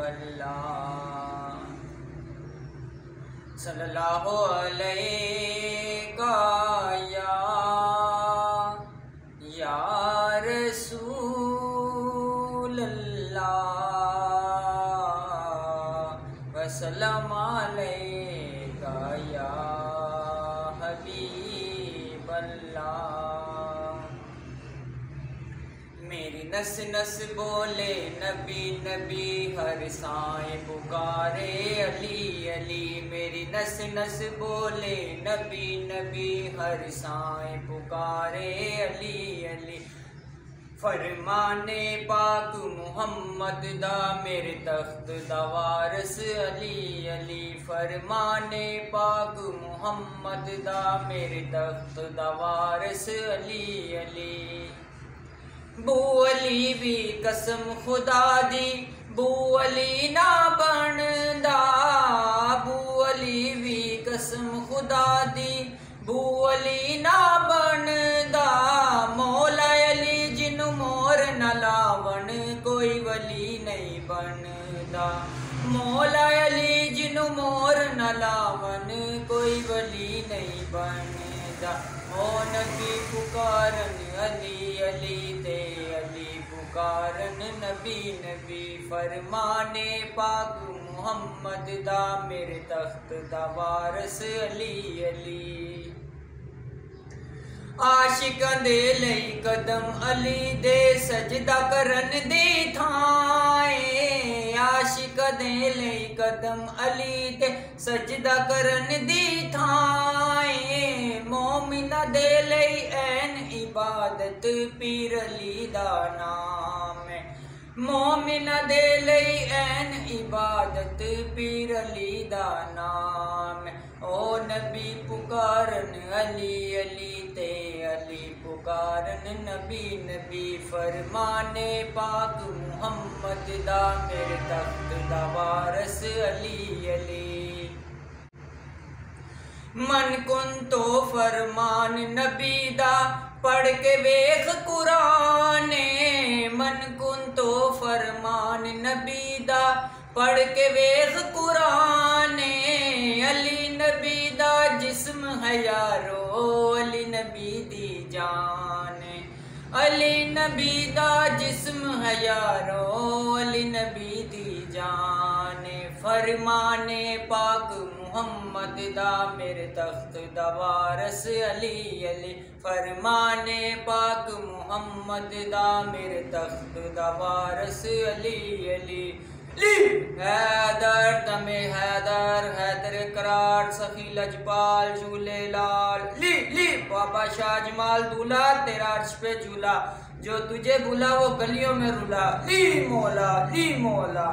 अल्लाह। सल्लल्लाहु अलैका या रसूल अल्लाह वसल्लम अलैका या हबीब अल्लाह। मेरी नस नस बोले नबी नबी, हर साए पुकारे अली अली। मेरी नस नस बोले नबी नबी, हर साए पुकारे अली अली। फरमाने पाक मुहम्मद दा मेरे तख्त दा वारस अली अली। फरमाने पाक मुहम्मद दा मेरे तख्त दा वारस अली अली। बू अली भी कसम खुदा दी, बू अली ना बनदा। बू अली भी कसम खुदा दी, बू अली ना बनदा। मौला अली जिन्नू मोर न लावन, कोई वली नहीं बनदा। मौला अली जिन्नू मोर न लावन, कोई वली नहीं बनदा। ओ नबी पुकारन अली अली ते अली पुकारन नबी नबी। फरमाने पाक मुहम्मद दा मेरे तख्त दा वारस अली अली। आशिकां दे लई कदम अली दे सजदा करन दी थाए। आशिकां दे लई कदम अली दे सजदा करन दी थाए। मोमिना दे लई ऐन इबादत पीर अली दा नाम है। मोमिना दे लई ऐन इबादत पीर अली दा नाम है। ओ नबी पुकारन अली अली ते अली पुकारन नबी नबी। फरमाने पाक मुहम्मद दा मेरे तख्त दा वारस अली अली। मन कुन तो फरमान नबी दा पढ़ के वेख कुराने। मन कुन तो फरमान नबी दा पढ़ के वेख कुराने। अली नबी दा जिस्म है यारो, अली नबी दी जान। अली नबी दा जिस्म है यारो, अली नबी दी जान। फरमाने पाक मुहम्मद दा मेरे तख्त दा वारस अली अली। फरमाने पाक मुहम्मद दा मेरे तख्त दा वारस अली अली। हैदर तमे हैदर हैदर करार सखी लजपाल झूले लाल। ली बाबा शाह जमाल दूल्हा तेरा अर्श पे झूला। जो तुझे बुला वो गलियों में रुला। ली मौला ली मौला।